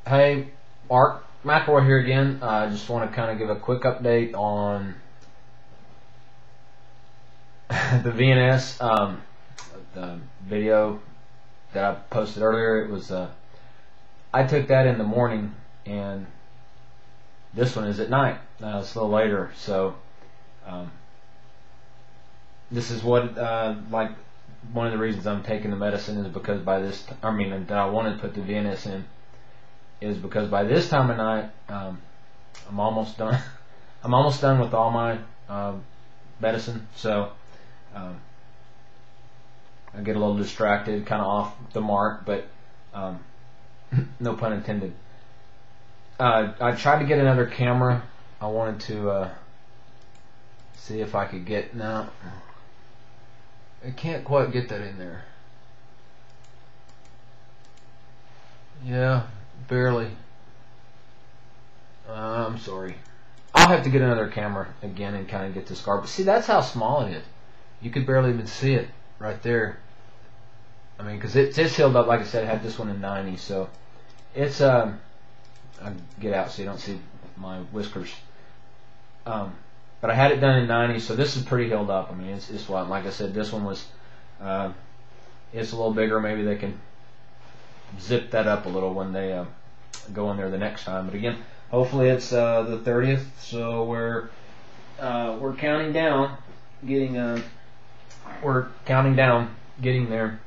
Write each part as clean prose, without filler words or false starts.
Hey, Mark McElroy here again. I just want to kind of give a quick update on the VNS. The video that I posted earlier, it was I took that in the morning, and this one is at night. It's a little later, so this is what like one of the reasons I'm taking the medicine is because by this that I wanted to put the VNS in is because by this time of night I'm almost done. I'm almost done with all my medicine, so I get a little distracted, kind of off the mark, but no pun intended. I tried to get another camera. I wanted to see if I could get, no, I can't quite get that in there. Yeah, barely. I'm sorry. I'll have to get another camera again and kind of get this scar. But see, that's how small it is. You could barely even see it right there. I mean, because it's healed up. Like I said, I had this one in 90, so it's I'll get out so you don't see my whiskers. But I had it done in 90, so this is pretty healed up. I mean, it's what, like I said, this one was it's a little bigger. Maybe they can zip that up a little when they go in there the next time. But again, hopefully it's the 30th, so we're counting down, getting getting there.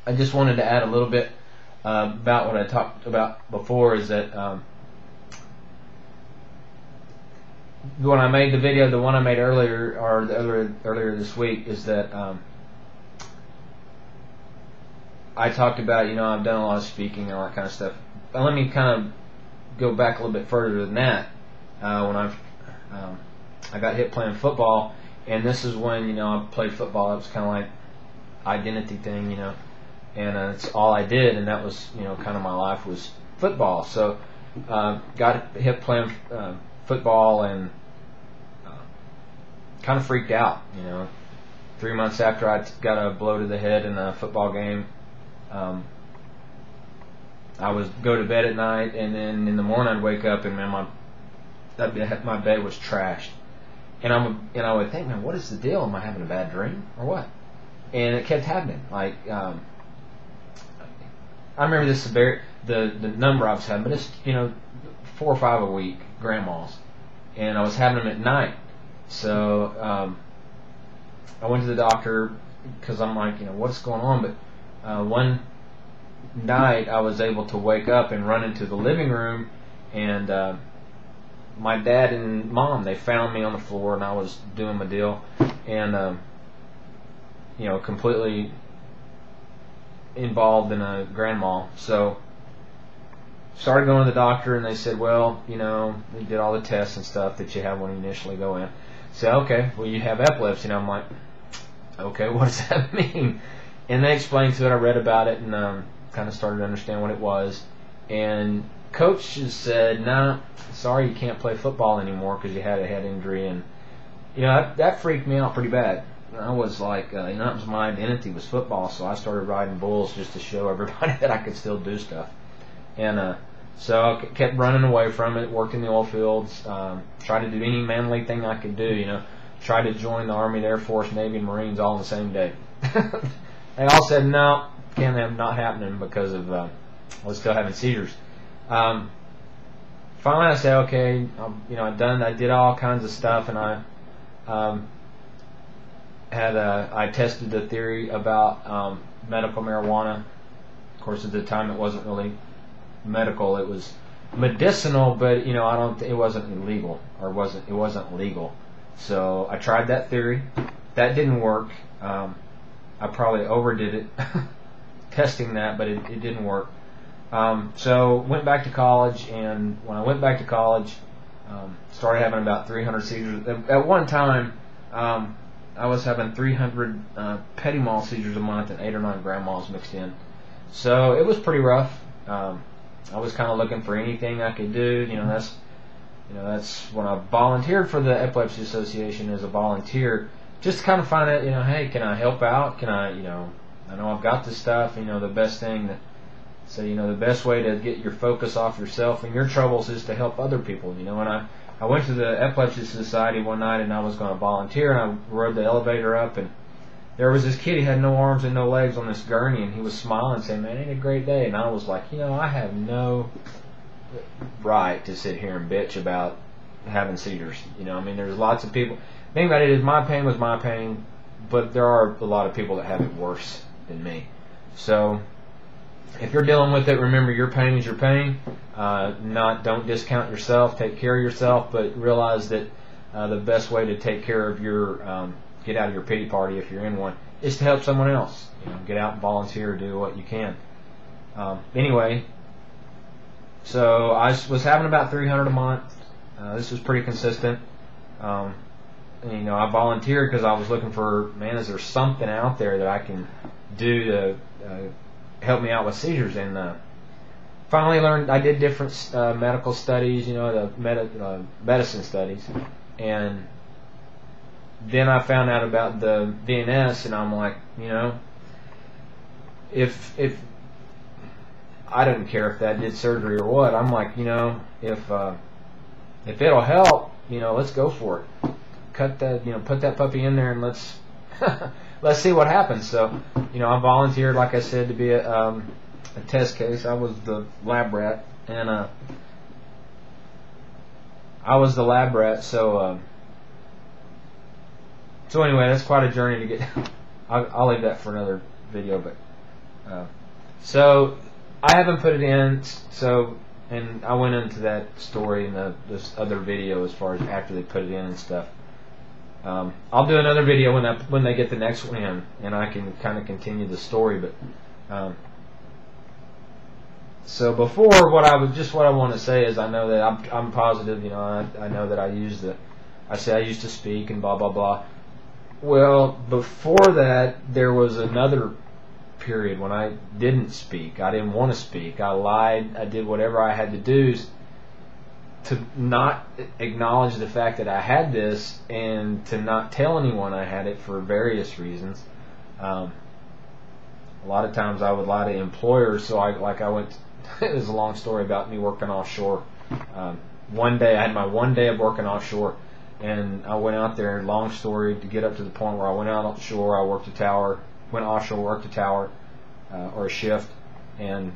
I just wanted to add a little bit about what I talked about before, is that when I made the video, the one I made earlier, or earlier this week, is that I talked about, I've done a lot of speaking and all that kind of stuff. But let me kind of go back a little bit further than that. When I got hit playing football, and this is when I played football. It was kind of like identity thing, and it's all I did, and that was kind of my life was football. So got hit playing football and kind of freaked out. 3 months after I got a blow to the head in a football game, I would go to bed at night, and then in the morning I'd wake up and my bed was trashed, and I would think, man, what is the deal? Am I having a bad dream or what? And it kept happening. Like I remember this the number I was having, but it's 4 or 5 a week, grand mal's, and I was having them at night. So I went to the doctor because I'm like, what's going on? But one night I was able to wake up and run into the living room, and my dad and mom, they found me on the floor, and I was doing my deal, and completely involved in a grand mal. So started going to the doctor, and they said, well, they did all the tests and stuff that you have when you initially go in. So, okay, well, you have epilepsy. And I'm like, okay, what does that mean? And they explained to it. I read about it and kind of started to understand what it was. And coach just said, nah, sorry, you can't play football anymore because you had a head injury. And that freaked me out pretty bad. I was like, that was my identity, was football, so I started riding bulls just to show everybody that I could still do stuff. And so I kept running away from it, worked in the oil fields, tried to do any manly thing I could do, tried to join the Army, the Air Force, Navy, and Marines all in the same day. They all said, no, not happening because of I was still having seizures. Finally I said, okay, I did all kinds of stuff, and I tested the theory about medical marijuana. Of course, at the time it wasn't really medical; it was medicinal, but it wasn't illegal, or it wasn't legal. So I tried that theory. That didn't work. I probably overdid it testing that, but it didn't work. So went back to college, and when I went back to college, started having about 300 seizures. At one time, I was having 300 petit mal seizures a month and 8 or 9 grand mals mixed in. So it was pretty rough. I was kind of looking for anything I could do. That's when I volunteered for the Epilepsy Association as a volunteer, just to kind of find out, hey, can I help out? Can I know I've got this stuff. The best thing that So, the best way to get your focus off yourself and your troubles is to help other people. And I went to the Epilepsy Society one night, and I was going to volunteer, and I rode the elevator up, and there was this kid. He had no arms and no legs on this gurney, and he was smiling, saying, "Man, ain't it a great day?" And I was like, I have no right to sit here and bitch about having seizures. There's lots of people. The thing about it is, my pain was my pain, but there are a lot of people that have it worse than me. So if you're dealing with it, remember your pain is your pain. Don't discount yourself. Take care of yourself, but realize that the best way to take care of your get out of your pity party, if you're in one, is to help someone else. Get out and volunteer, do what you can. Anyway, so I was having about $300 a month. This was pretty consistent. And, I volunteered because I was looking for, man, is there something out there that I can do to help me out with seizures? And finally learned, I did different medical studies, the medicine studies, and then I found out about the VNS, and I'm like, if I didn't care if that did surgery or what. I'm like, if it'll help, let's go for it. Cut that, put that puppy in there, and let's let's see what happens. So, I volunteered, like I said, to be a test case. I was the lab rat, and so anyway, that's quite a journey to get. I'll leave that for another video, but so I haven't put it in. So, and I went into that story in this other video as far as after they put it in and stuff. I'll do another video when they get the next one in, and I can kind of continue the story. But so before, what I want to say is, I know that I'm positive. I know that I used to speak and blah blah blah. Well, before that, there was another period when I didn't speak. I didn't want to speak. I lied. I did whatever I had to do to not acknowledge the fact that I had this, and to not tell anyone I had it for various reasons. A lot of times I would lie to employers. So I went. It was a long story about me working offshore. One day I had my one day of working offshore, and I went out there. Long story to get up to the point where I went out offshore. I worked a tower. Went offshore, worked a tower or a shift, and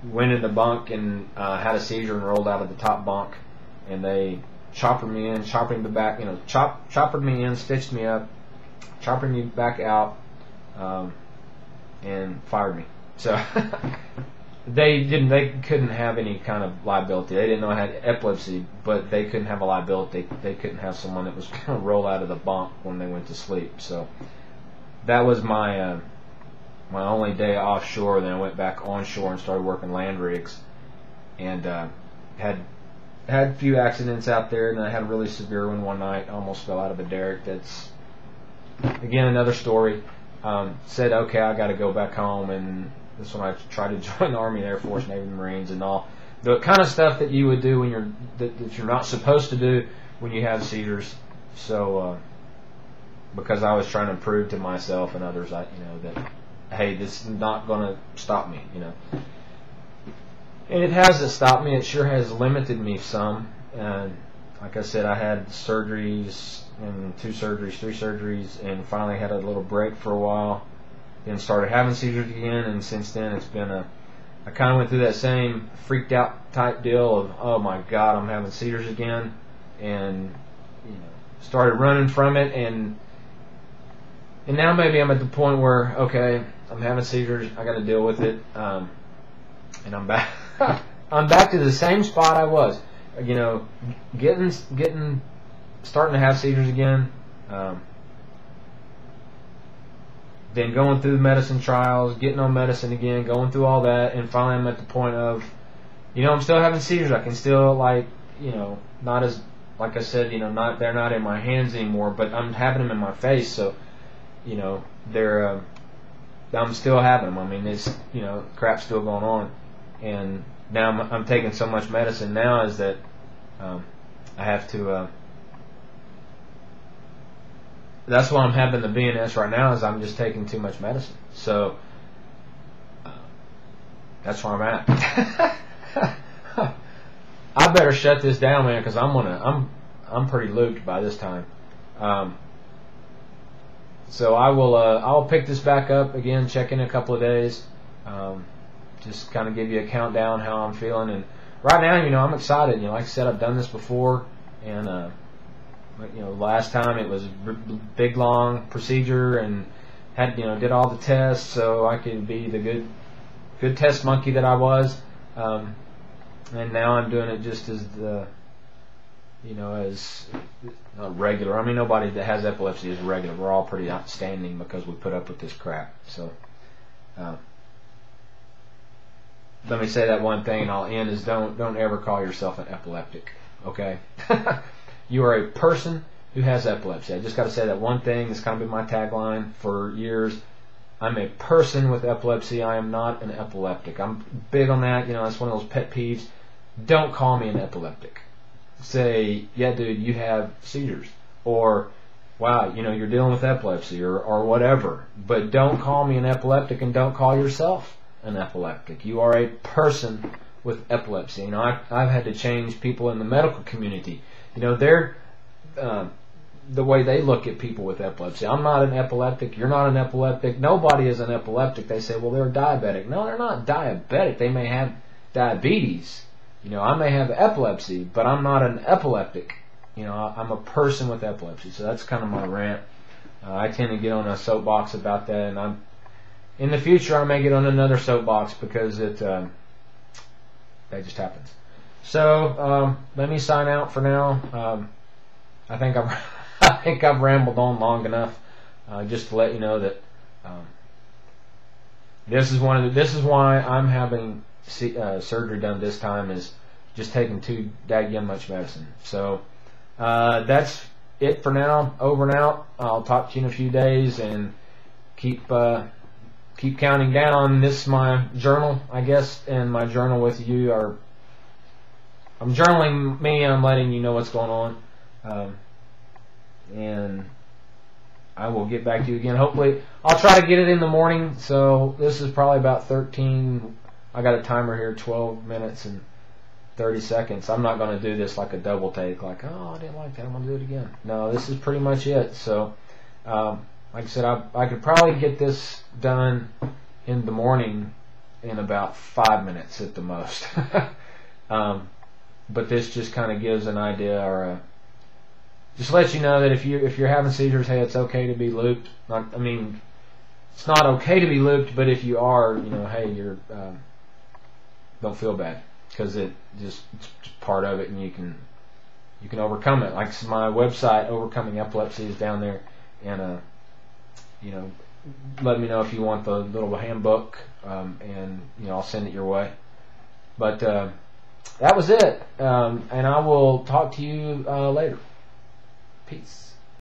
went in the bunk and had a seizure and rolled out of the top bunk, and they choppered me in, chopping the back, choppered me in, stitched me up, chopping me back out, and fired me. So they couldn't have any kind of liability. They didn't know I had epilepsy, but they couldn't have a liability. They couldn't have someone that was going to roll out of the bunk when they went to sleep. So that was my my only day offshore. Then I went back onshore and started working land rigs, and had a few accidents out there. And I had a really severe one night. I almost fell out of a derrick. That's again another story. Said, okay, I got to go back home, and this when I tried to join the Army, Air Force, Navy, Marines, and all the kind of stuff that you would do when that you're not supposed to do when you have seizures. So because I was trying to prove to myself and others, that hey, this is not going to stop me, And it hasn't stopped me. It sure has limited me some. And like I said, I had surgeries, and 2 surgeries, 3 surgeries, and finally had a little break for a while. Then started having seizures again, and since then it's been I kind of went through that same freaked out type deal of, oh my God, I'm having seizures again, and started running from it, and now maybe I'm at the point where, okay, I'm having seizures, I got to deal with it, and I'm back. I'm back to the same spot I was, starting to have seizures again. Then going through the medicine trials, getting on medicine again, going through all that, and finally I'm at the point of, I'm still having seizures. I can still not as, like I said, they're not in my hands anymore, but I'm having them in my face. So, they're, I'm still having them. I mean, it's, crap's still going on, and now I'm taking so much medicine now is that I have to. That's why I'm having the VNS right now, is I'm just taking too much medicine. So that's where I'm at. I better shut this down, man, because I'm pretty looped by this time. So I'll pick this back up again, check in a couple of days, just kind of give you a countdown how I'm feeling. And right now, I'm excited. Like I said, I've done this before, and last time it was a big long procedure and had did all the tests so I could be the good test monkey that I was. And now I'm doing it just as as regular. I mean, nobody that has epilepsy is regular. We're all pretty outstanding because we put up with this crap. So let me say that one thing and I'll end is don't ever call yourself an epileptic, okay? You are a person who has epilepsy. I just got to say that one thing. It's kind of been my tagline for years. I'm a person with epilepsy. I am not an epileptic. I'm big on that. That's one of those pet peeves. Don't call me an epileptic. Say, yeah, dude, you have seizures. Or, wow, you're dealing with epilepsy or whatever. But don't call me an epileptic and don't call yourself an epileptic. You are a person with epilepsy. I've had to change people in the medical community. They're the way they look at people with epilepsy. I'm not an epileptic. You're not an epileptic. Nobody is an epileptic. They say, well, they're diabetic. No, they're not diabetic. They may have diabetes. I may have epilepsy, but I'm not an epileptic. I'm a person with epilepsy. So that's kind of my rant. I tend to get on a soapbox about that, and in the future I may get on another soapbox because that just happens. So let me sign out for now. I think I've rambled on long enough, just to let you know that this is why I'm having surgery done this time, is just taking too daggum much medicine. So that's it for now. Over and out. I'll talk to you in a few days and keep counting down. This is my journal, I guess, and my journal with you I'm journaling me. I'm letting you know what's going on. And I will get back to you again. Hopefully, I'll try to get it in the morning. So this is probably about 13. I got a timer here, 12 minutes and 30 seconds. I'm not going to do this like a double take, like, oh, I didn't like that, I'm going to do it again. No, this is pretty much it. So, like I said, I could probably get this done in the morning in about 5 minutes at the most. But this just kind of gives an idea, or just lets you know that if you're having seizures, hey, it's okay to be looped. It's not okay to be looped, but if you are, hey, you're don't feel bad, because it's part of it, and you can overcome it. Like my website, Overcoming Epilepsy, is down there, and let me know if you want the little handbook, and I'll send it your way. But that was it, and I will talk to you later. Peace.